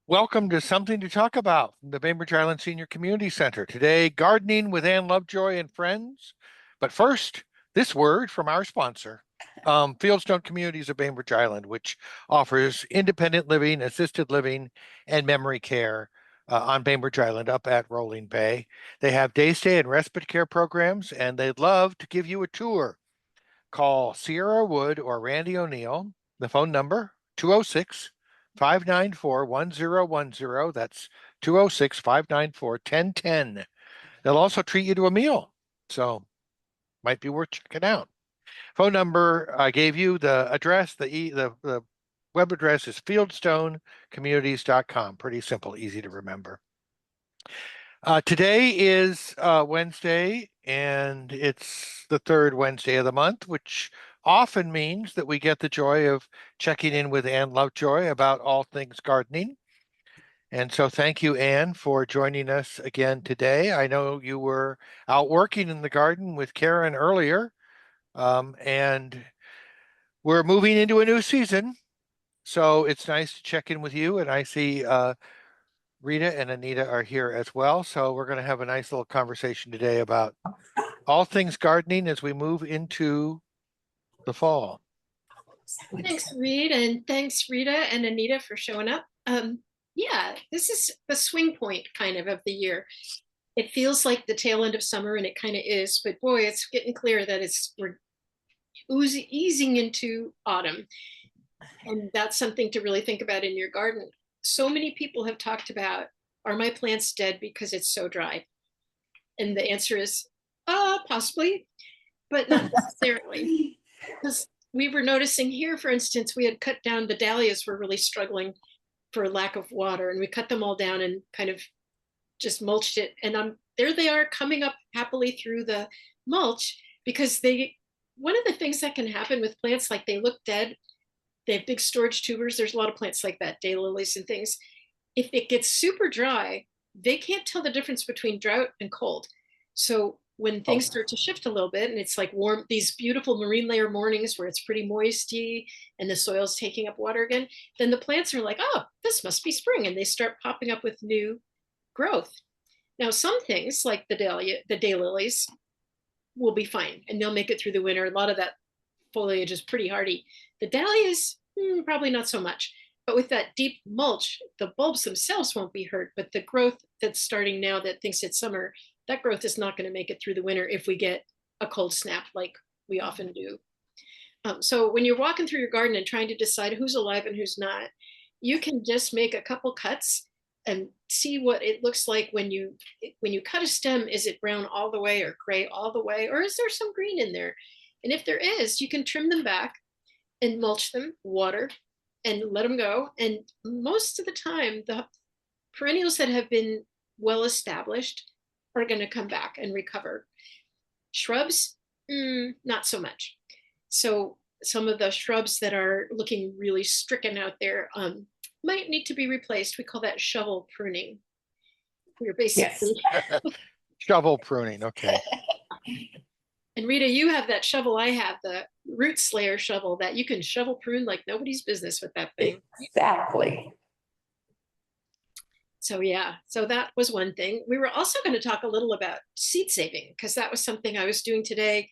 Welcome to Something to Talk About from the Bainbridge Island Senior Community Center. Today, gardening with Ann Lovejoy and friends. But first, this word from our sponsor, Fieldstone Communities of Bainbridge Island, which offers independent living, assisted living, and memory care on Bainbridge Island up at Rolling Bay. They have day stay and respite care programs, and they'd love to give you a tour. Call Sierra Wood or Randy O'Neill. The phone number, 206 594 1010. That's 206 594 1010. They'll also treat you to a meal. So might be worth checking out. Phone number I gave you, the address, the web address is fieldstonecommunities.com. Pretty simple, easy to remember. Today is Wednesday, and it's the third Wednesday of the month, which often means that we get the joy of checking in with Ann Lovejoy about all things gardening. And so thank you, Ann, for joining us again today. I know you were out working in the garden with Karen earlier, and we're moving into a new season. So it's nice to check in with you. And I see Rita and Anita are here as well. So we're going to have a nice little conversation today about all things gardening as we move into the fall. Thanks, Reed, and thanks, Rita and Anita, for showing up. Yeah, this is the swing point kind of the year. It feels like the tail end of summer, and it kind of is, but boy, it's getting clear that we're easing into autumn, and that's something to really think about in your garden. So many people have talked about, are my plants dead because it's so dry? And the answer is, possibly, but not necessarily. Because we were noticing here, for instance, we had cut down the dahlias were really struggling for lack of water, and we cut them all down and kind of just mulched it. And there they are coming up happily through the mulch because one of the things that can happen with plants, like they look dead, they have big storage tubers. There's a lot of plants like that, daylilies and things. If it gets super dry, they can't tell the difference between drought and cold. So when things start to shift a little bit and it's like warm, these beautiful marine layer mornings where it's pretty moisty and the soil's taking up water again, then the plants are like, oh, this must be spring. And they start popping up with new growth. Now, some things like the daylilies will be fine and they'll make it through the winter. A lot of that foliage is pretty hardy. The dahlias, probably not so much. But with that deep mulch, the bulbs themselves won't be hurt, but the growth that's starting now that thinks it's summer, that growth is not going to make it through the winter if we get a cold snap like we often do. So when you're walking through your garden and trying to decide who's alive and who's not, you can just make a couple cuts and see what it looks like when you cut a stem. Is it brown all the way or gray all the way, or is there some green in there? And if there is, you can trim them back and mulch them, water, and let them go. And most of the time, the perennials that have been well established are going to come back and recover. Shrubs, not so much. So some of the shrubs that are looking really stricken out there might need to be replaced. We call that shovel pruning. We're basically shovel pruning. Okay. And Rita, you have that shovel. I have the root slayer shovel that you can shovel prune like nobody's business with that thing. Exactly. So yeah, so that was one thing. We were also going to talk a little about seed saving because that was something I was doing today.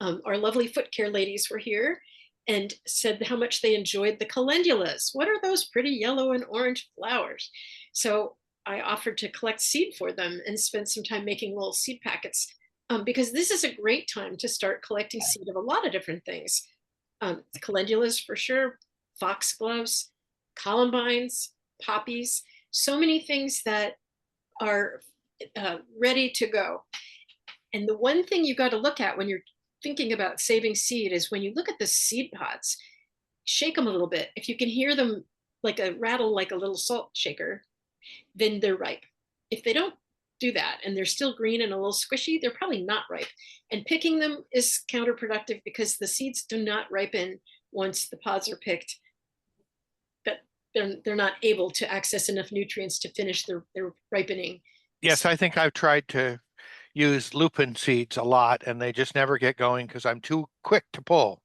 Our lovely foot care ladies were here and said how much they enjoyed the calendulas. What are those pretty yellow and orange flowers? So I offered to collect seed for them and spend some time making little seed packets because this is a great time to start collecting seed of a lot of different things. Calendulas for sure, foxgloves, columbines, poppies, so many things that are ready to go. And the one thing you got to look at when you're thinking about saving seed is when you look at the seed pods, shake them a little bit. If you can hear them like a rattle, like a little salt shaker, then they're ripe. If they don't do that and they're still green and a little squishy, they're probably not ripe. And picking them is counterproductive because the seeds do not ripen once the pods are picked. But they're not able to access enough nutrients to finish their ripening. Yes, I think I've tried to use lupin seeds a lot and they just never get going because I'm too quick to pull.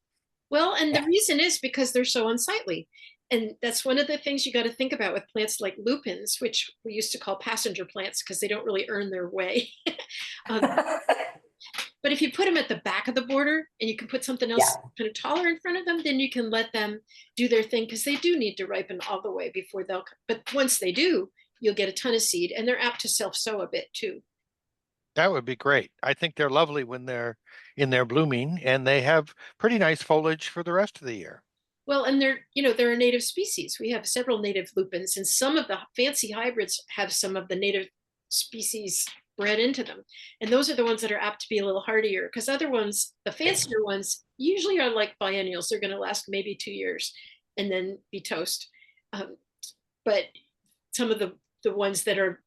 Well, and the reason is because they're so unsightly. And that's one of the things you got to think about with plants like lupins, which we used to call passenger plants because they don't really earn their way. um, but if you put them at the back of the border and you can put something else Yeah. kind of taller in front of them, then you can let them do their thing because they do need to ripen all the way before they'll. But once they do, you'll get a ton of seed, and they're apt to self-sow a bit too. That would be great. I think they're lovely when they're in their blooming, and they have pretty nice foliage for the rest of the year. Well, and they're a native species. We have several native lupins, and some of the fancy hybrids have some of the native species bred into them. And those are the ones that are apt to be a little hardier because other ones, the fancier ones, usually are like biennials. They're going to last maybe 2 years and then be toast. But some of the ones that are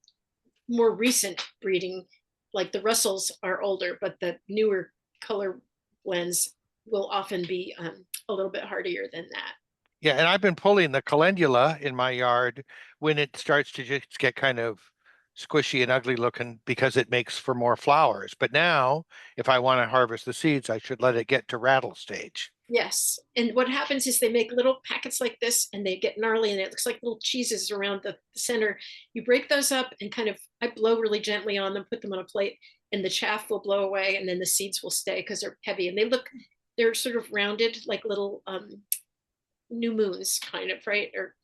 more recent breeding, like the Russells, are older, but the newer color blends will often be a little bit hardier than that. Yeah, and I've been pulling the calendula in my yard when it starts to just get kind of squishy and ugly looking because it makes for more flowers. But now, if I want to harvest the seeds, I should let it get to rattle stage. Yes. And what happens is they make little packets like this and they get gnarly and it looks like little cheeses around the center. You break those up and kind of, I blow really gently on them, put them on a plate, and the chaff will blow away and then the seeds will stay because they're heavy and they're sort of rounded like little new moons kind of, right? Or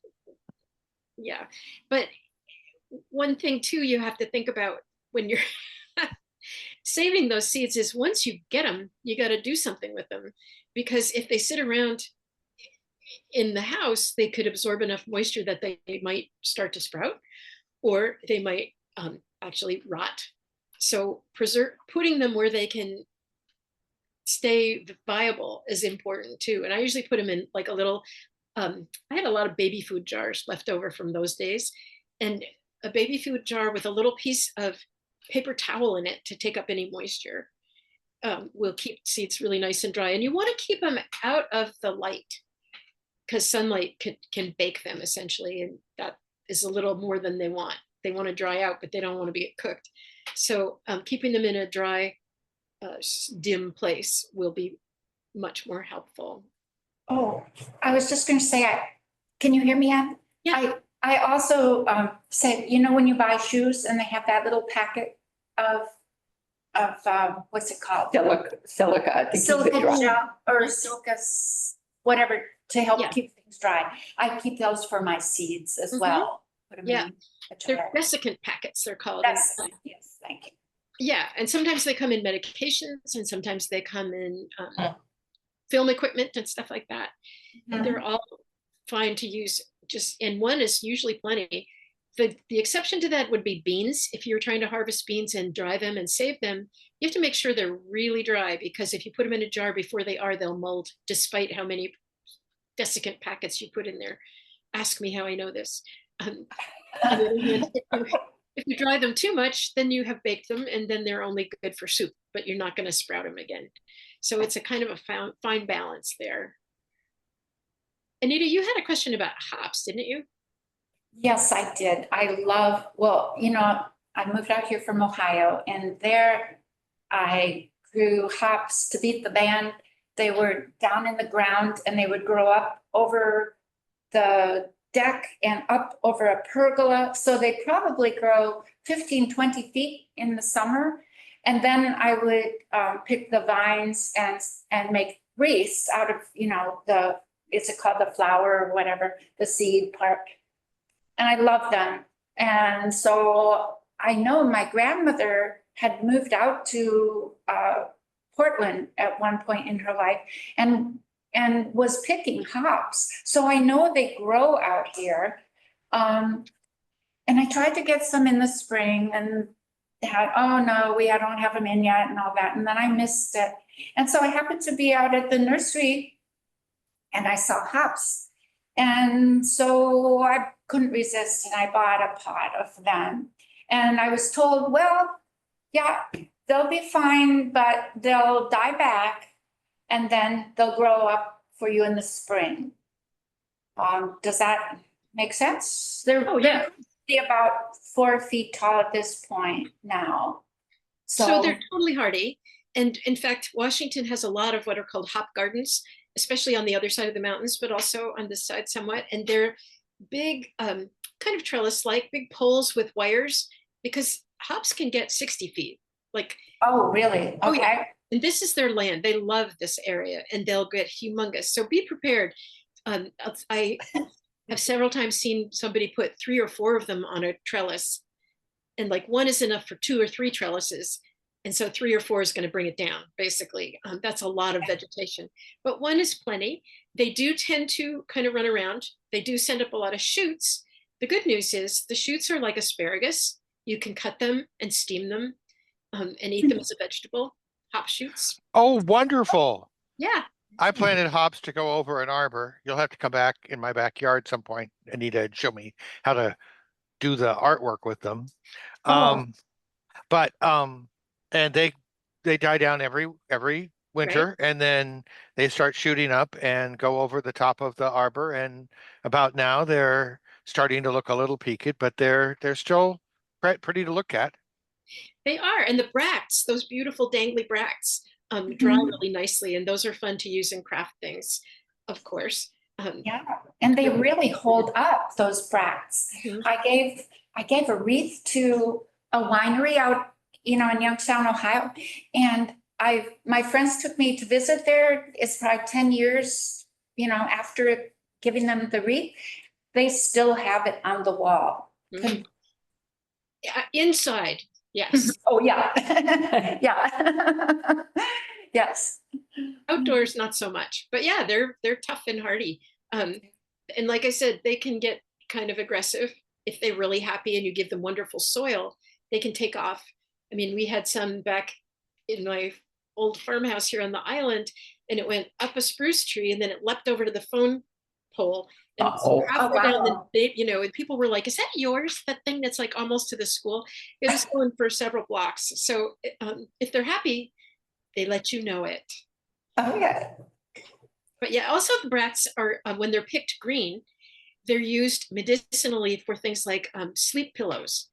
yeah. But one thing too you have to think about when you're saving those seeds is once you get them, you got to do something with them because if they sit around in the house, they could absorb enough moisture that they might start to sprout or they might actually rot. So putting them where they can stay viable is important too. And I usually put them in like a little, I had a lot of baby food jars left over from those days. And a baby food jar with a little piece of paper towel in it to take up any moisture will keep seeds really nice and dry. And you want to keep them out of the light because sunlight can bake them essentially. And that is a little more than they want. They want to dry out, but they don't want to be cooked. So keeping them in a dry, dim place will be much more helpful. Oh, I was just going to say, can you hear me, Ann? Yeah. I also said, when you buy shoes and they have that little packet of what's it called? Silica to keep Silica it dry. gel or silica, whatever, to help Yeah. keep things dry. I keep those for my seeds as well. Put 'em Yeah. in a They're jar. desiccant packets, they're called. Yes, yes, thank you. Yeah, and sometimes they come in medications and sometimes they come in film equipment and stuff like that. Mhm. They're all fine to use and one is usually plenty. The exception to that would be beans. If you're trying to harvest beans and dry them and save them, you have to make sure they're really dry because if you put them in a jar before they are, they'll mold despite how many desiccant packets you put in there. Ask me how I know this. On the other hand, if you dry them too much, then you have baked them and then they're only good for soup, but you're not going to sprout them again. So it's a kind of a fine balance there. Anita, you had a question about hops, didn't you? Yes, I did. I moved out here from Ohio and there I grew hops to beat the band. They were down in the ground and they would grow up over the deck and up over a pergola. So they probably grow 15, 20 feet in the summer. And then I would pick the vines and make wreaths out of, is it called the flower or whatever, the seed part. And I love them. And so I know my grandmother had moved out to Portland at one point in her life and was picking hops. So I know they grow out here. And I tried to get some in the spring and oh no, I don't have them in yet and all that. And then I missed it. And so I happened to be out at the nursery and I saw hops. And so I couldn't resist and I bought a pot of them. And I was told, well, yeah, they'll be fine, but they'll die back and then they'll grow up for you in the spring. Does that make sense? They're about 4 feet tall at this point now. So they're totally hardy. And in fact, Washington has a lot of what are called hop gardens. especially on the other side of the mountains, but also on this side somewhat. And they're big, kind of trellis-like, big poles with wires, because hops can get 60 feet. Like, Oh, really? oh yeah. Okay. And this is their land. They love this area and they'll get humongous. So be prepared. I have several times seen somebody put 3 or 4 of them on a trellis, and like one is enough for 2 or 3 trellises. And so 3 or 4 is going to bring it down, basically. That's a lot of vegetation, but 1 is plenty. They do tend to kind of run around. They do send up a lot of shoots. The good news is the shoots are like asparagus. You can cut them and steam them, and eat them as a vegetable. Hop shoots. Oh, wonderful. Yeah. I planted hops to go over an arbor. You'll have to come back in my backyard some point, Anita, and show me how to do the artwork with them. Oh. But and they die down every winter, and then they start shooting up and go over the top of the arbor. And about now they're starting to look a little peaked, but they're still pretty to look at. They are. And the bracts, those beautiful dangly bracts, dry really nicely. And those are fun to use in craft things, of course. Yeah, and they really hold up, those bracts. Mhm. I gave a wreath to a winery out, in Youngstown, Ohio. And my friends took me to visit there. It's probably 10 years, after giving them the wreath. They still have it on the wall. Mhm. Yeah, inside, yes. Oh, yeah. Yeah. Yes. Outdoors, not so much. But yeah, they're tough and hardy. And like I said, they can get kind of aggressive if they're really happy and you give them wonderful soil. They can take off. I mean, we had some back in my old farmhouse here on the island, and it went up a spruce tree and then it leapt over to the phone pole. And Uh-oh. halfway Oh, down wow. and people were like, "Is that yours? That thing that's like almost to the school?" It was going for several blocks. So if they're happy, they let you know it. Oh, yeah. But yeah, also the bracts are, when they're picked green, they're used medicinally for things like sleep pillows.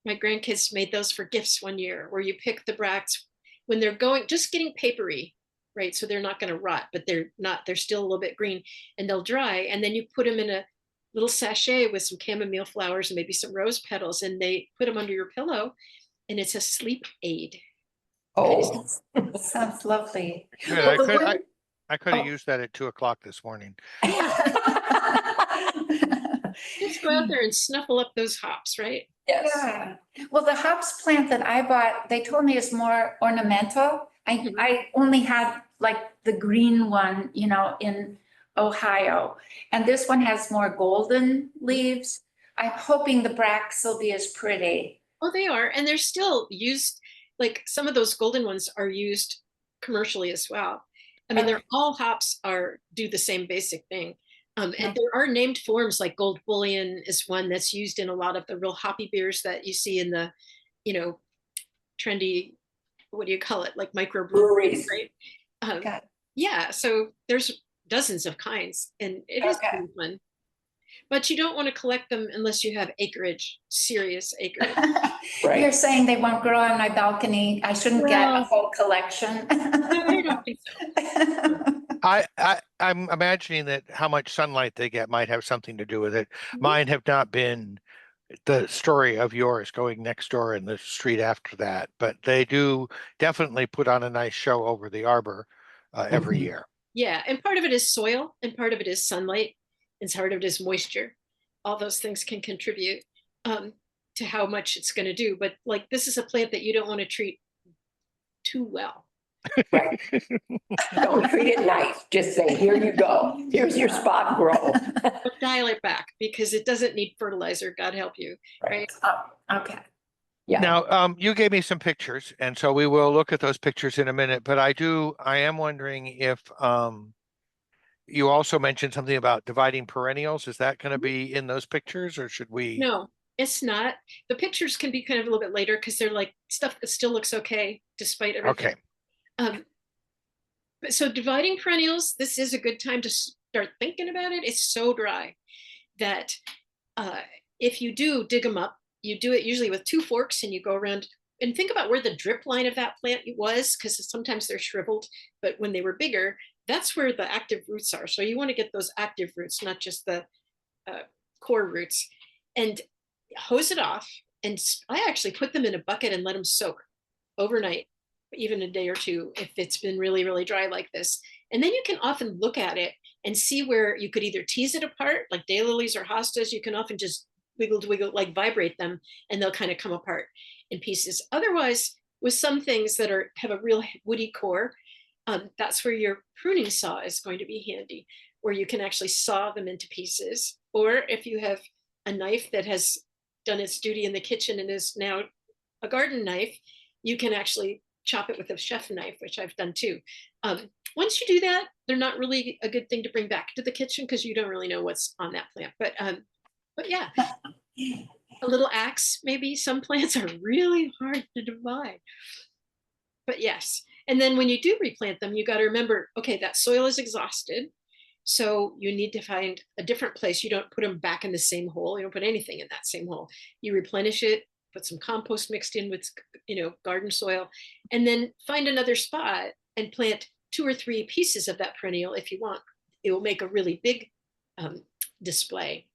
My grandkids made those for gifts one year, where you pick the bracts when they're just getting papery, right? So they're not going to rot, but they're still a little bit green, and they'll dry. And then you put them in a little sachet with some chamomile flowers and maybe some rose petals, and they put them under your pillow, and it's a sleep aid. Oh. Sounds lovely. Good. Well, I could have Oh. used that at 2 o'clock this morning. Just go out there and snuffle up those hops, right? Yes. Yeah. Well, the hops plant that I bought, they told me is more ornamental. Mhm. I only had like the green one, in Ohio. And this one has more golden leaves. I'm hoping the bracts will be as pretty. Oh, they are. And they're still used, like some of those golden ones are used commercially as well. I mean, they're all hops do the same basic thing. And there are named forms, like gold bullion is one that's used in a lot of the real hoppy beers that you see in the, trendy, what do you call it? Like microbreweries, Breweries. right? Got it. Yeah, so there's dozens of kinds, and it is Okay. pretty fun. But you don't want to collect them unless you have acreage, serious acreage. Right. You're saying they won't grow on my balcony. I shouldn't get a Well, whole collection. I don't think so. I'm imagining that how much sunlight they get might have something to do with it. Mine have not been the story of yours going next door in the street after that, but they do definitely put on a nice show over the arbor every Mhm. year. Yeah, and part of it is soil, and part of it is sunlight, and part of it is moisture. All those things can contribute to how much it's going to do. But like, this is a plant that you don't want to treat too well. Right. Don't treat it nice. Just say, here you go. Here's your spot grow. But dial it back, because it doesn't need fertilizer. God help you. Right. Oh, okay. Yeah. Now, you gave me some pictures, and so we will look at those pictures in a minute, but I am wondering if you also mentioned something about dividing perennials. Is that going to be in those pictures, or should we? No, it's not. The pictures can be kind of a little bit later, because they're like stuff that still looks okay despite everything. Okay. But so dividing perennials, this is a good time to start thinking about it. It's so dry that if you do dig them up, you do it usually with 2 forks, and you go around and think about where the drip line of that plant was, because sometimes they're shriveled, but when they were bigger, that's where the active roots are. So you want to get those active roots, not just the core roots, and hose it off. And I actually put them in a bucket and let them soak overnight, even a day or two, if it's been really, really dry like this. And then you can often look at it and see where you could either tease it apart, like daylilies or hostas. You can often just wiggle, like vibrate them, and they'll kind of come apart in pieces. Otherwise, with some things that have a real woody core, that's where your pruning saw is going to be handy, where you can actually saw them into pieces. Or if you have a knife that has done its duty in the kitchen and is now a garden knife, you can actually chop it with a chef knife, which I've done too. Once you do that, they're not really a good thing to bring back to the kitchen because you don't really know what's on that plant. But yeah, a little axe, maybe. Some plants are really hard to divide. But yes, and then when you do replant them, you got to remember, okay, that soil is exhausted. So you need to find a different place. You don't put them back in the same hole. You don't put anything in that same hole. You replenish it, put some compost mixed in with, garden soil, and then find another spot and plant 2 or 3 pieces of that perennial if you want. It will make a really big display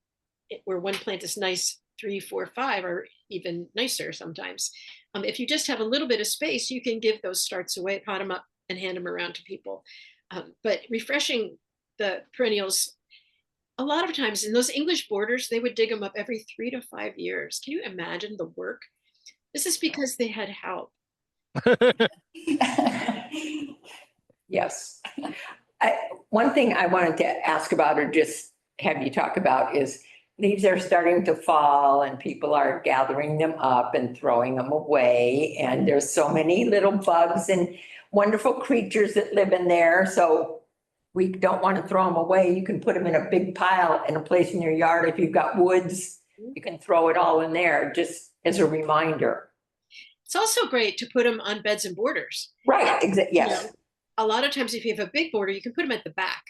where one plant is nice, 3, 4, 5 are even nicer sometimes. If you just have a little bit of space, you can give those starts away, pot them up, and hand them around to people. But refreshing the perennials, a lot of times in those English borders, they would dig them up every 3 to 5 years. Can you imagine the work? This is because they had help. Yes. One thing I wanted to ask about or just have you talk about is leaves are starting to fall and people are gathering them up and throwing them away. And there's so many little bugs and wonderful creatures that live in there. So we don't want to throw them away. You can put them in a big pile in a place in your yard. If you've got woods, you can throw it all in there just as a reminder. It's also great to put them on beds and borders. Right, yes. A lot of times if you have a big border, you can put them at the back,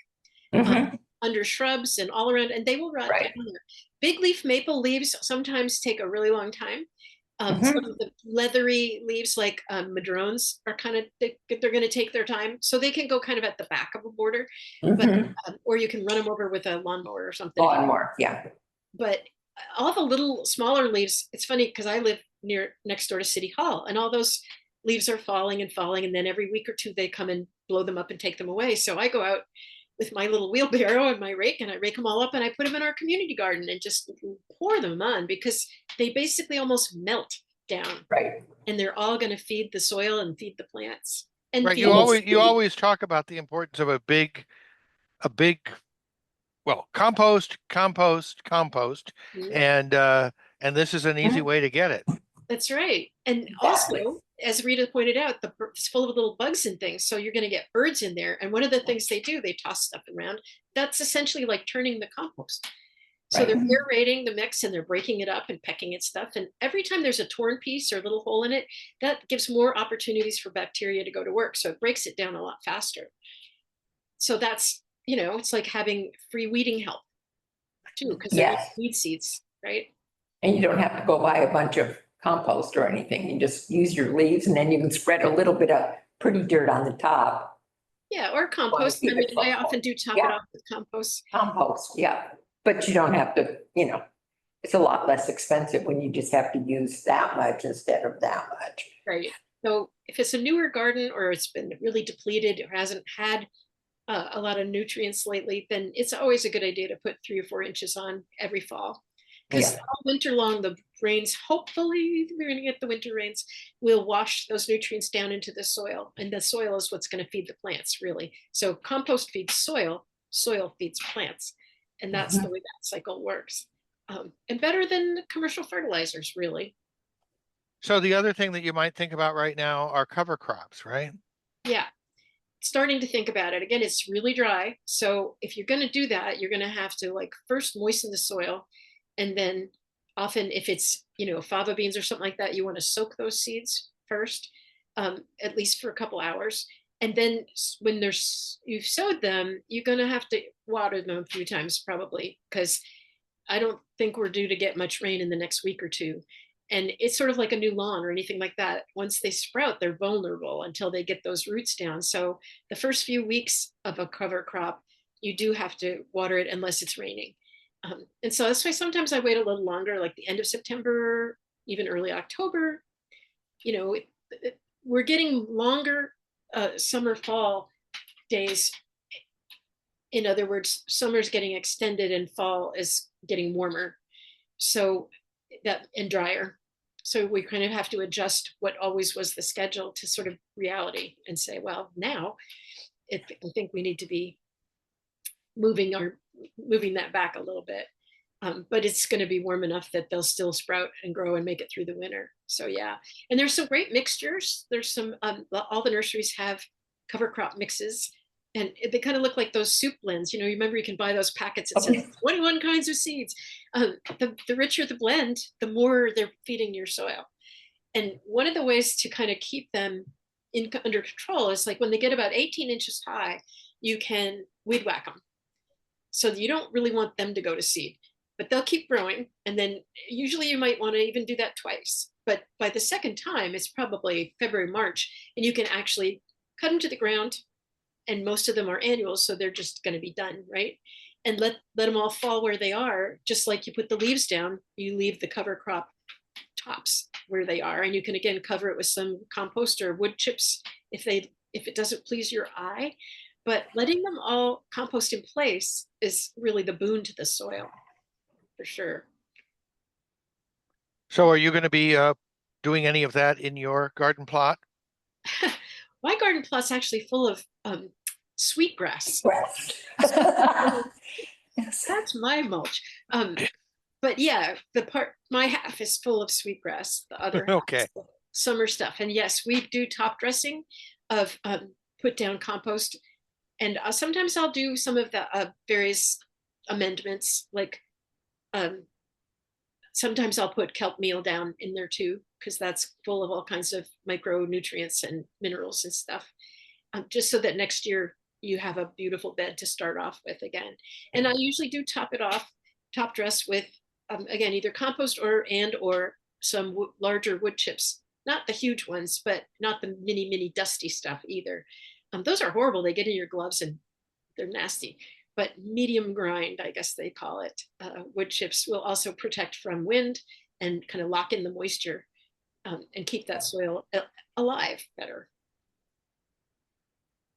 under shrubs and all around, and they will rot down there. Big leaf maple leaves sometimes take a really long time. Some of the leathery leaves like madrones are they're going to take their time, so they can go kind of at the back of a border, but or you can run them over with a lawnmower or something. Lawnmower, yeah. But all the little smaller leaves, it's funny because I live next door to City Hall, and all those leaves are falling, and then every week or two they come and blow them up and take them away. So I go out with my little wheelbarrow and my rake, and I rake them all up and I put them in our community garden and just pour them on because they basically almost melt down. Right. And they're all going to feed the soil and feed the plants. And right. You always talk about the importance of a big, well, compost. And this is an easy way to get it. That's right. And also, as Rita pointed out, it's full of little bugs and things. So you're going to get birds in there. And one of the things they do, they toss stuff around. That's essentially like turning the compost. So they're aerating the mix and they're breaking it up and pecking at stuff. And every time there's a torn piece or a little hole in it, that gives more opportunities for bacteria to go to work. So it breaks it down a lot faster. So that's, it's like having free weeding help too, because they're weed seeds, right? And you don't have to go buy a bunch of compost or anything. You just use your leaves and then you can spread a little bit of pretty dirt on the top. Yeah, or compost. I often do top it off with compost. Compost, yeah. But you don't have to, it's a lot less expensive when you just have to use that much instead of that much. Right. So if it's a newer garden or it's been really depleted or hasn't had a lot of nutrients lately, then it's always a good idea to put 3 or 4 inches on every fall. Because all winter long, the rains, hopefully we're going to get the winter rains, will wash those nutrients down into the soil. And the soil is what's going to feed the plants, really. So compost feeds soil, soil feeds plants. And that's the way that cycle works. And better than commercial fertilizers, really. So the other thing that you might think about right now are cover crops, right? Yeah. Starting to think about it. Again, it's really dry. So if you're going to do that, you're going to have to first moisten the soil. And then often if it's, fava beans or something like that, you want to soak those seeds first, at least for a couple hours. And then when you've sowed them, you're going to have to water them a few times probably, because I don't think we're due to get much rain in the next week or two. And it's sort of like a new lawn or anything like that. Once they sprout, they're vulnerable until they get those roots down. So the first few weeks of a cover crop, you do have to water it unless it's raining. And so that's why sometimes I wait a little longer, like the end of September, even early October. You know, we're getting longer summer, fall days. In other words, summer's getting extended and fall is getting warmer. So that and drier. So we kind of have to adjust what always was the schedule to sort of reality and say, well, now I think we need to be moving that back a little bit. But it's going to be warm enough that they'll still sprout and grow and make it through the winter. So yeah, and there's some great mixtures. There's some all the nurseries have cover crop mixes, and they kind of look like those soup blends. You know, you remember you can buy those packets that says 21 kinds of seeds. The richer the blend, the more they're feeding your soil. And one of the ways to kind of keep them under control is like when they get about 18 inches high, you can weed whack them. So you don't really want them to go to seed, but they'll keep growing. And then usually you might want to even do that twice. But by the second time, it's probably February, March, and you can actually cut them to the ground. And most of them are annuals, so they're just going to be done, right? And let them all fall where they are. Just like you put the leaves down, you leave the cover crop tops where they are, and you can again cover it with some compost or wood chips if it doesn't please your eye. But letting them all compost in place is really the boon to the soil, for sure. So are you going to be doing any of that in your garden plot? My garden plot's actually full of sweetgrass. That's my mulch. But yeah, my half is full of sweetgrass. The other half Okay. is summer stuff. And yes, we do top dressing of put down compost. And sometimes I'll do some of the various amendments, like sometimes I'll put kelp meal down in there too, because that's full of all kinds of micronutrients and minerals and stuff, just so that next year you have a beautiful bed to start off with again. And I usually do top dress with, again, either compost or some larger wood chips, not the huge ones, but not the mini dusty stuff either. Those are horrible. They get in your gloves and they're nasty. But medium grind, I guess they call it, wood chips will also protect from wind and kind of lock in the moisture and keep that soil alive better.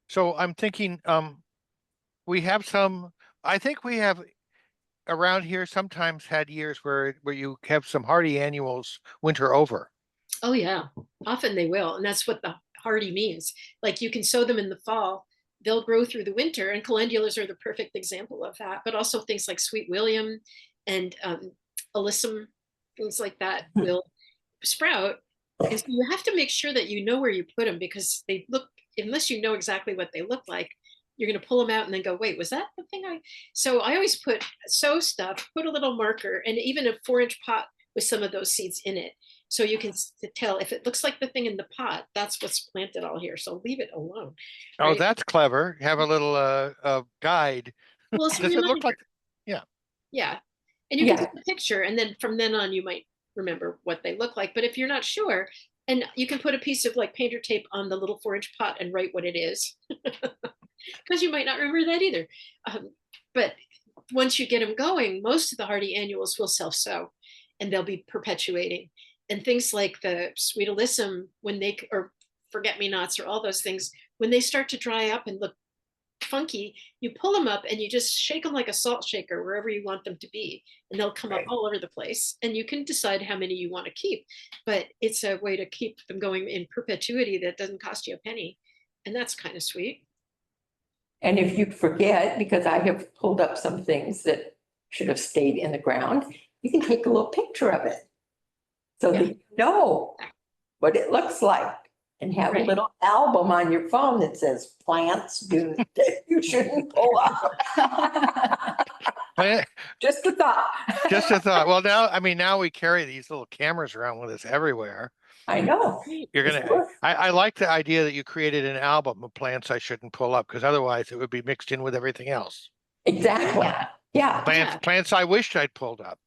So I'm thinking, we have I think we have around here sometimes had years where you have some hardy annuals winter over. Oh yeah, often they will. And that's what the hardy means. Like you can sow them in the fall, they'll grow through the winter, and calendulas are the perfect example of that. But also things like Sweet William and alyssum, things like that will sprout. And so you have to make sure that you know where you put them, because they look, unless you know exactly what they look like, you're going to pull them out and then go, wait, was that the thing so I always sow stuff, put a little marker, and even a 4-inch pot with some of those seeds in it. So you can tell if it looks like the thing in the pot, that's what's planted all here. So leave it alone. Oh, Right? that's clever. Have a little guide. Well, it's a Does it look reminder. like? Yeah. Yeah. And you can take a picture, and then from then on, you might remember what they look like. But if you're not sure, and you can put a piece of like painter tape on the little 4-inch pot and write what it is, because you might not remember that either. But once you get them going, most of the hardy annuals will self-sow, and they'll be perpetuating. And things like the sweet alyssum, or forget-me-nots, or all those things, when they start to dry up and look funky, you pull them up and you just shake them like a salt shaker wherever you want them to be, and they'll come up all over the place. And you can decide how many you want to keep, but it's a way to keep them going in perpetuity that doesn't cost you a penny, and that's kind of sweet. And if you forget, because I have pulled up some things that should have stayed in the ground, you can take a little picture of it, so that you know what it looks like, and have a little album on your phone that says plants you shouldn't pull up. Just a thought. Just a thought. Well, now we carry these little cameras around with us everywhere. I know. I like the idea that you created an album of plants I shouldn't pull up, because otherwise it would be mixed in with everything else. Exactly. Yeah. Plants I wished I'd pulled up.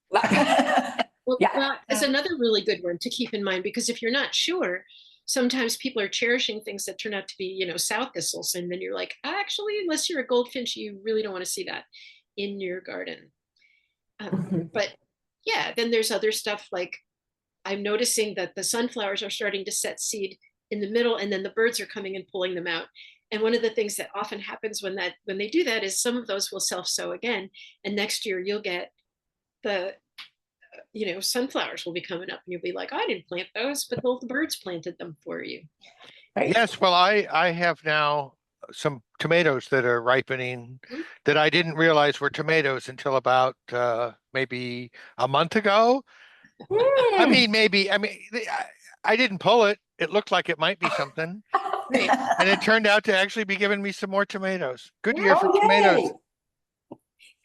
Well, Yeah. that is another really good one to keep in mind, because if you're not sure, sometimes people are cherishing things that turn out to be, sow thistles. And then you're like, actually, unless you're a goldfinch, you really don't want to see that in your garden. Mhm. But yeah, then there's other stuff like I'm noticing that the sunflowers are starting to set seed in the middle, and then the birds are coming and pulling them out. And one of the things that often happens when they do that is some of those will self-sow again, and next year you'll get the sunflowers will be coming up, and you'll be like, I didn't plant those, but the birds planted them for you. Right. Yes, well, I have now some tomatoes that are ripening Mhm. that I didn't realize were tomatoes until about maybe a month ago. I Mm. mean, maybe, I didn't pull it. It looked like it might be something, Right. and it turned out to actually be giving me some more tomatoes. Good year for Oh, tomatoes. yay.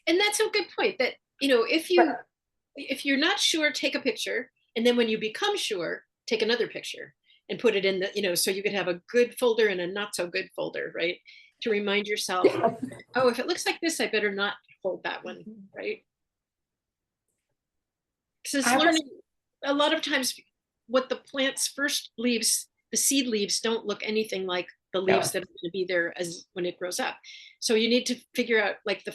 And that's a good point that, if you're not sure, take a picture. And then when you become sure, take another picture and put it in so you could have a good folder and a not so good folder, right? To remind yourself, Yeah. oh, if it looks like this, I better not hold that one, right? Because it's I was- learning a lot of times what the plant's first leaves, the seed leaves don't look anything like the leaves that are going to be there as when it grows up. So you need to figure out like the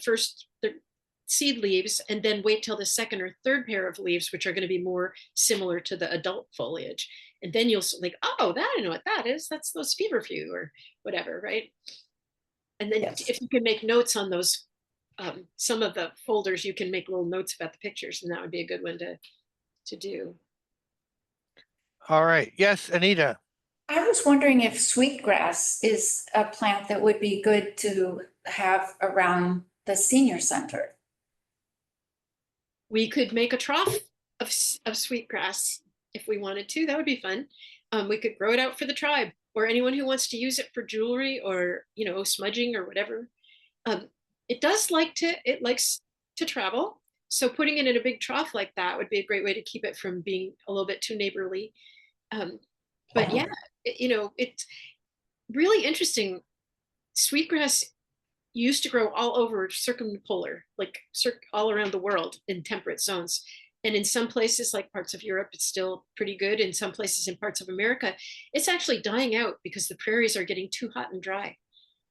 seed leaves, and then wait till the second or third pair of leaves, which are going to be more similar to the adult foliage. And then you'll like, oh, that I know what that is. That's those feverfew or whatever, right? And then Yes. if you can make notes on those, some of the folders, you can make little notes about the pictures, and that would be a good one to do. All right. Yes, Anita. I was wondering if sweetgrass is a plant that would be good to have around the senior center. We could make a trough of sweetgrass if we wanted to. That would be fun. We could grow it out for the tribe or anyone who wants to use it for jewelry or smudging or whatever. It likes to travel. So putting it in a big trough like that would be a great way to keep it from being a little bit too neighborly. But yeah, it's really interesting. Sweetgrass used to grow all over circumpolar, like all around the world in temperate zones. And in some places, like parts of Europe, it's still pretty good. In some places, in parts of America, it's actually dying out because the prairies are getting too hot and dry.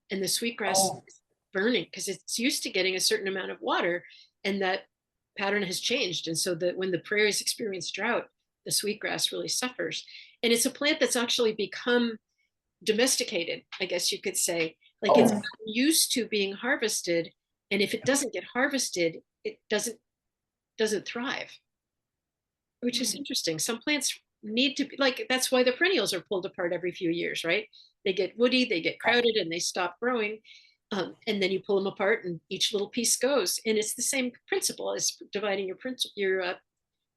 And the sweetgrass is burning because it's used to getting a certain amount of water, and that pattern has changed. And so that when the prairies experience drought, the sweetgrass really suffers. And it's a plant that's actually become domesticated, I guess you could say. Like it's used to being harvested, and if it doesn't get harvested, it doesn't thrive, which is interesting. Some plants need to be like, that's why the perennials are pulled apart every few years, right? They get woody, they get crowded, and they stop growing. And then you pull them apart, and each little piece goes. And it's the same principle as dividing your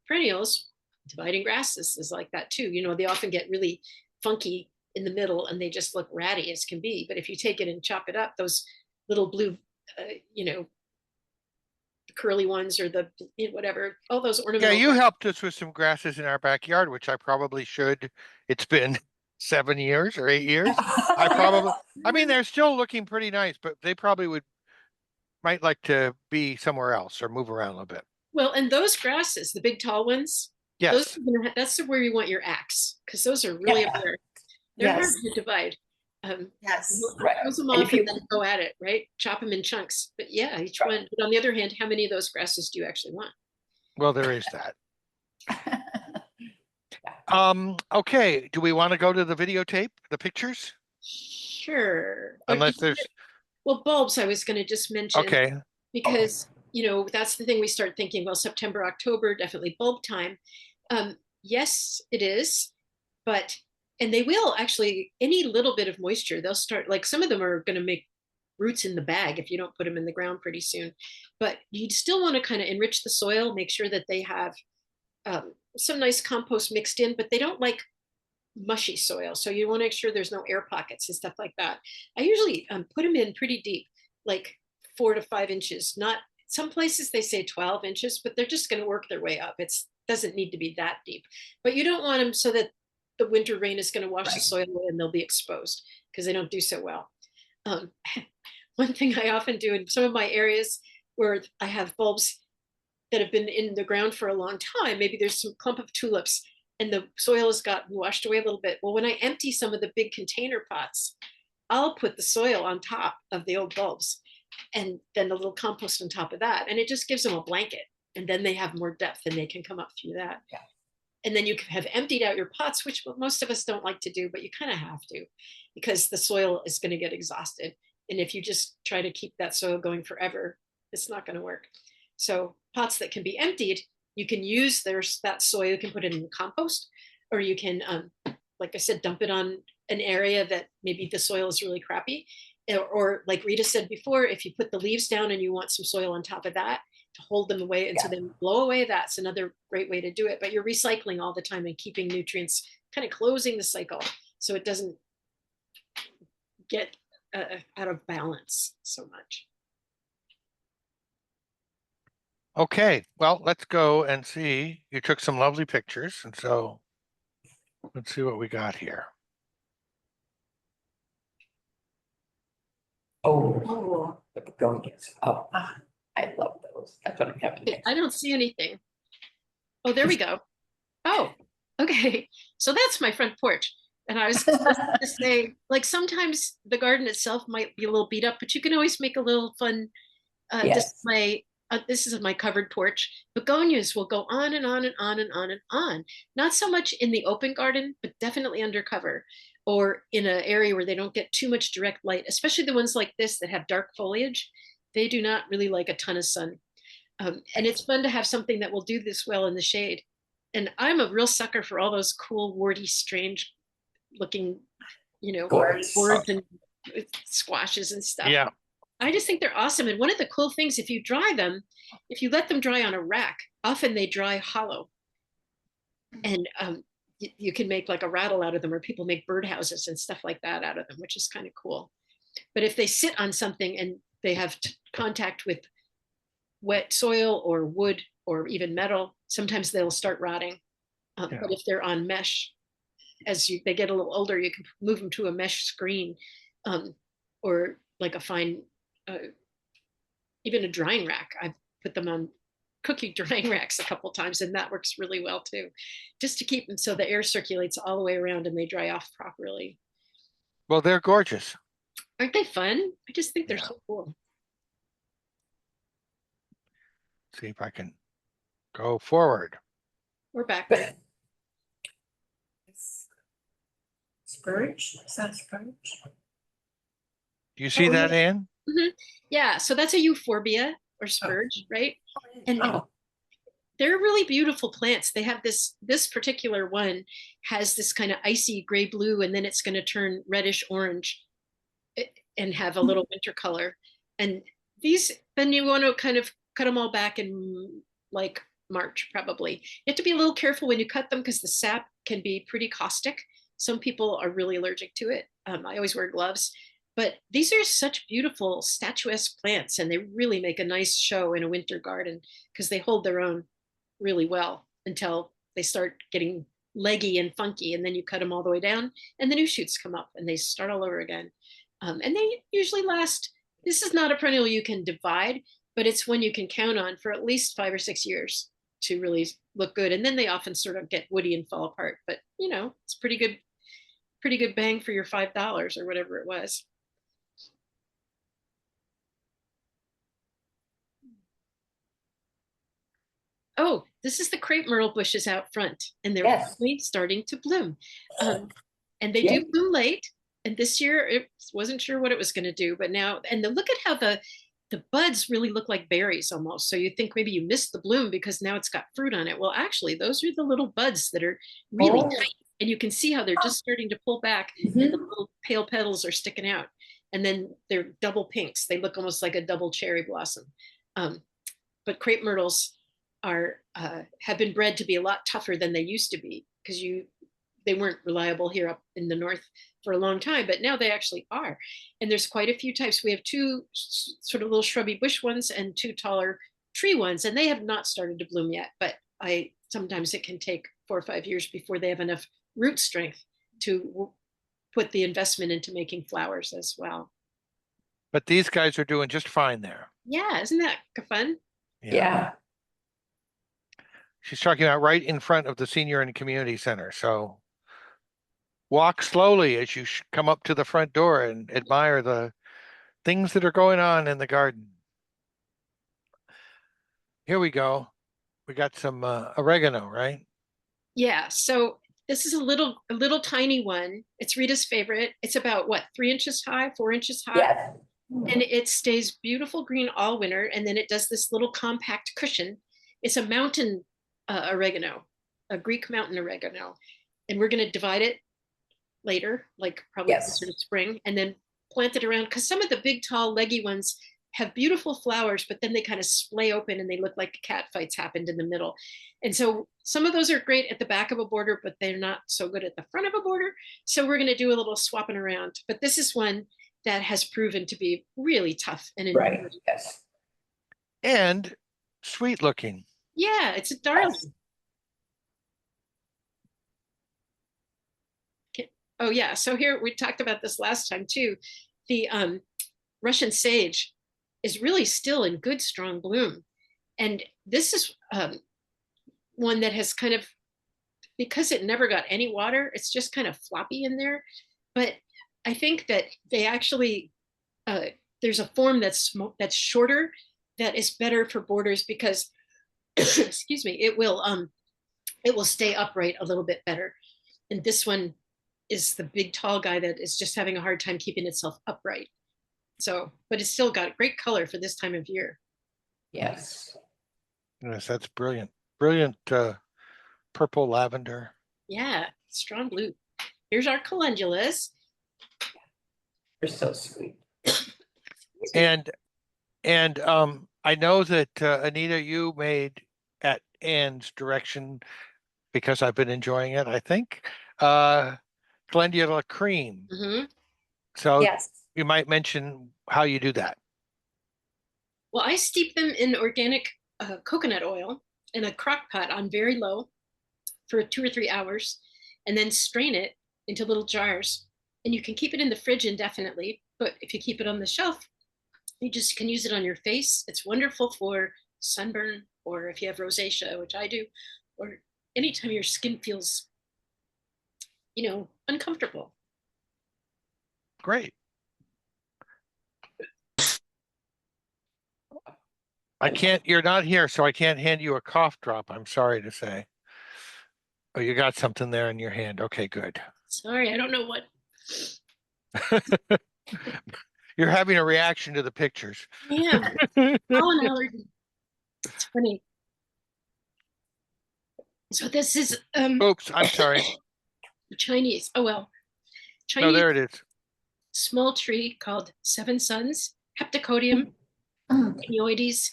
perennials. Dividing grasses is like that too. They often get really funky in the middle, and they just look ratty as can be. But if you take it and chop it up, those little blue, the curly ones or the whatever, all those Yeah, ornamental. you helped us with some grasses in our backyard, which I probably should. It's been 7 years or 8 years. I mean, they're still looking pretty nice, but they probably might like to be somewhere else or move around a little bit. Well, and those grasses, the big tall ones, Yes. that's where you want your axe, because those are really aware. They're hard Yes. to divide. Yes. Right. Close them And off if and you- then go at it, right? Chop them in chunks. But yeah, each one. But on the other hand, how many of those grasses do you actually want? Well, there is that. Okay. Do we want to go to the videotape, the pictures? Sure. Unless there's, Well, bulbs, I was going to just mention, okay. because, that's the thing we start thinking, well, September, October, definitely bulb time. Yes, it is. And they will actually, any little bit of moisture, they'll start, like some of them are going to make roots in the bag if you don't put them in the ground pretty soon. But you'd still want to kind of enrich the soil, make sure that they have some nice compost mixed in, but they don't like mushy soil. So you want to make sure there's no air pockets and stuff like that. I usually put them in pretty deep, like 4 to 5 inches. Not some places they say 12 inches, but they're just going to work their way up. It doesn't need to be that deep, but you don't want them so that the winter rain is going to wash the soil away and they'll be exposed, because they don't do so well. One thing I often do in some of my areas where I have bulbs, that have been in the ground for a long time. Maybe there's some clump of tulips and the soil has gotten washed away a little bit. Well, when I empty some of the big container pots, I'll put the soil on top of the old bulbs and then a little compost on top of that. And it just gives them a blanket. And then they have more depth and they can come up through that. Yeah. And then you have emptied out your pots, which most of us don't like to do, but you kind of have to because the soil is going to get exhausted. And if you just try to keep that soil going forever, it's not going to work. So pots that can be emptied, you can use that soil, you can put it in compost, or you can, like I said, dump it on an area that maybe the soil is really crappy. Or like Rita said before, if you put the leaves down and you want some soil on top of that to hold them away and so then blow away, that's another great way to do it. But you're recycling all the time and keeping nutrients, kind of closing the cycle so it doesn't get out of balance so much. Okay, well, let's go and see. You took some lovely pictures, and so let's see what we got here. Oh, the begonias. Oh, I love those. That's what I'm having next. I don't see anything. Oh, there we go. Oh, okay. So that's my front porch. And I was going to say, like, sometimes the garden itself might be a little beat up, but you can always make a little fun Yes. display. This is my covered porch. Begonias will go on and on and on and on and on. Not so much in the open garden, but definitely under cover or in an area where they don't get too much direct light, especially the ones like this that have dark foliage. They do not really like a ton of sun. And it's fun to have something that will do this well in the shade. And I'm a real sucker for all those cool, warty, strange looking, Gourds. gourds and squashes and stuff. Yeah, I just think they're awesome. And one of the cool things, if you if you let them dry on a rack, often they dry hollow. And you can make like a rattle out of them, or people make birdhouses and stuff like that out of them, which is kind of cool. But if they sit on something and they have contact with wet soil or wood or even metal, sometimes they'll start rotting. Yeah. But if they're on mesh, they get a little older, you can move them to a mesh screen or like a fine, even a drying rack. I've put them on cookie drying racks a couple times, and that works really well too, just to keep them so the air circulates all the way around and they dry off properly. well, they're gorgeous. Aren't they fun? I just think they're Yeah. so cool. See if I can go forward. We're back. But spurge? Is that spurge? Do you see Oh, that, Ann? Yeah, so that's a euphorbia or spurge, right? And Oh, they're really beautiful plants. They have this particular one has this kind of icy gray blue, and then it's going to turn reddish orange and have a little winter color. And these, then you want to kind of cut them all back in like March, probably. You have to be a little careful when you cut them because the sap can be pretty caustic. Some people are really allergic to it. I always wear gloves. But these are such beautiful statuesque plants, and they really make a nice show in a winter garden because they hold their own really well until they start getting leggy and funky, and then you cut them all the way down and the new shoots come up and they start all over again. And they usually last, this is not a perennial you can divide, but it's one you can count on for at least 5 or 6 years to really look good. And then they often sort of get woody and fall apart, but it's pretty good bang for your $5 or whatever it was. Oh, this is the crepe myrtle bushes out front, and they're Yes. really starting to bloom. And they Yeah. do bloom late. And this year, it wasn't sure what it was going to do, but now, and look at how the buds really look like berries almost. So you think maybe you missed the bloom because now it's got fruit on it. Well, actually, those are the little buds that are really tight, and you can see how they're just starting to pull back, and the little pale petals are sticking out. And then they're double pinks. They look almost like a double cherry blossom. But crepe myrtles have been bred to be a lot tougher than they used to be because they weren't reliable here up in the north for a long time, but now they actually are. And there's quite a few types. We have 2 sort of little shrubby bush ones and 2 taller tree ones, and they have not started to bloom yet, but sometimes it can take 4 or 5 years before they have enough root strength to put the investment into making flowers as well. But these guys are doing just fine there. Yeah, isn't that fun? Yeah. She's talking about right in front of the senior and community center. So walk slowly as you come up to the front door and admire the things that are going on in the garden. Here we go. We got some oregano, right? Yeah, so this is a little tiny one. It's Rita's favorite. It's about what, 3 inches high, 4 inches high? Yes. And it stays beautiful green all winter. And then it does this little compact cushion. It's a mountain oregano, a Greek mountain oregano. And we're going to divide it later, like probably Yes. sort of spring, and then plant it around. Because some of the big, tall, leggy ones have beautiful flowers, but then they kind of splay open and they look like cat fights happened in the middle. And so some of those are great at the back of a border, but they're not so good at the front of a border. So we're going to do a little swapping around. But this is one that has proven to be really tough and Right, enduring. yes. And sweet looking. Yeah, it's a darling. Oh yeah, so here we talked about this last time too. The Russian sage is really still in good strong bloom, and this is one that has kind of, because it never got any water, it's just kind of floppy in there. But I think that they actually there's a form that's shorter that is better for borders because excuse me, it will stay upright a little bit better. And this one is the big tall guy that is just having a hard time keeping itself upright. So, but it's still got great color for this time of year. Yes. Yes, that's brilliant. Brilliant purple lavender. Yeah, strong blue. Here's our calendulas. You're so sweet. And I know that Anita, you made at Ann's direction, because I've been enjoying it, I think, calendula cream. Mhm. So Yes. you might mention how you do that. Well, I steep them in organic coconut oil in a crock pot on very low for 2 or 3 hours, and then strain it into little jars. And you can keep it in the fridge indefinitely, but if you keep it on the shelf, you just can use it on your face. It's wonderful for sunburn, or if you have rosacea, which I do, or anytime your skin feels, uncomfortable. Great. You're not here, so I can't hand you a cough drop, I'm sorry to say. Oh, you got something there in your hand. Okay, good. Sorry, I don't know what. You're having a reaction to the pictures. Yeah, pollen allergy. It's funny. So this is Oops, I'm sorry. Chinese. Oh well, No, Chinese there it is. small tree called Seven Suns, Heptacodium pinioides.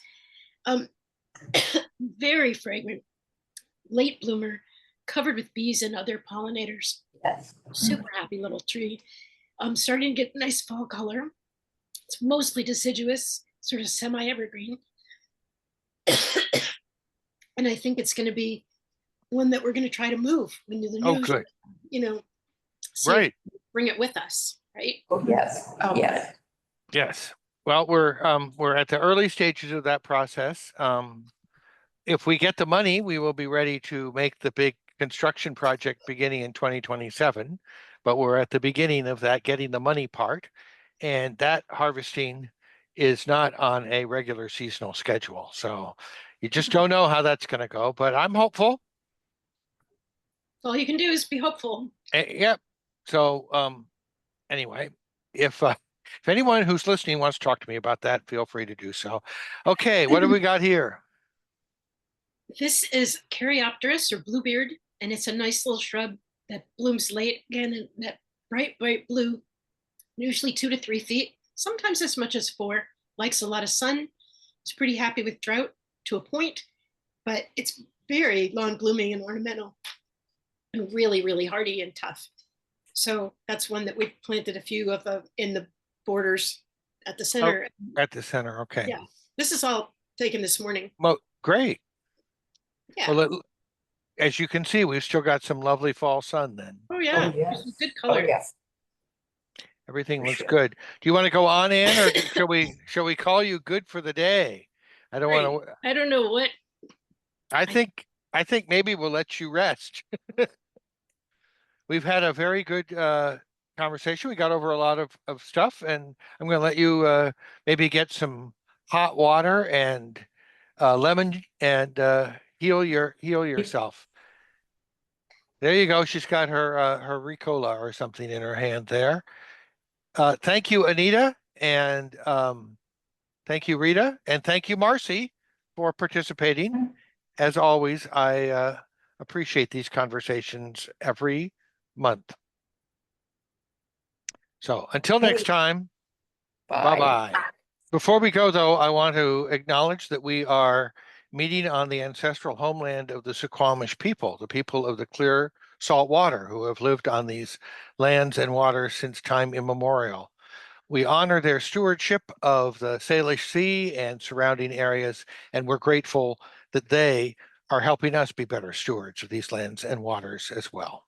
Very fragrant, late bloomer, covered with bees and other pollinators. Yes. Super happy little tree. Starting to get nice fall color. It's mostly deciduous, sort of semi-evergreen. And I think it's going to be one that we're going to try to move when the Oh, news, good. see if Right. we can bring it with us, right? Oh, yes. Yes. Yes. Well, we're at the early stages of that process. If we get the money, we will be ready to make the big construction project beginning in 2027. But we're at the beginning of that, getting the money part. And that harvesting is not on a regular seasonal schedule. So you just don't know how that's going to go, but I'm hopeful. All you can do is be hopeful. Yep. So anyway, if anyone who's listening wants to talk to me about that, feel free to do so. Okay, what do we got here? This is Caryopteris or bluebeard, and it's a nice little shrub that blooms late again in that bright, bright blue, usually 2 to 3 feet, sometimes as much as 4. Likes a lot of sun. It's pretty happy with drought to a point, but it's very long blooming and ornamental and really, really hardy and tough. So that's one that we planted a few of in the borders at the center. At the center, okay. Yeah, this is all taken this morning. Well, great. Yeah. Well, as you can see, we've still got some lovely fall sun then. Oh yeah, Oh, yes. There's some good Oh, color. yes. Everything For looks sure. good. Do you want to go on, Ann, or shall we call you good for the day? I don't want to. I don't know what. I think I think maybe we'll let you rest. We've had a very good conversation. We got over a lot of stuff, and I'm going to let you maybe get some hot water and lemon and heal yourself. There you go. She's got her Ricola or something in her hand there. Thank you, Anita, and thank you, Rita, and thank you, Marcy, for participating. As always, I appreciate these conversations every month. So until next time, bye-bye. Before we go, though, I want to acknowledge that we are meeting on the ancestral homeland of the Suquamish people, the people of the clear salt water who have lived on these lands and waters since time immemorial. We honor their stewardship of the Salish Sea and surrounding areas, and we're grateful that they are helping us be better stewards of these lands and waters as well.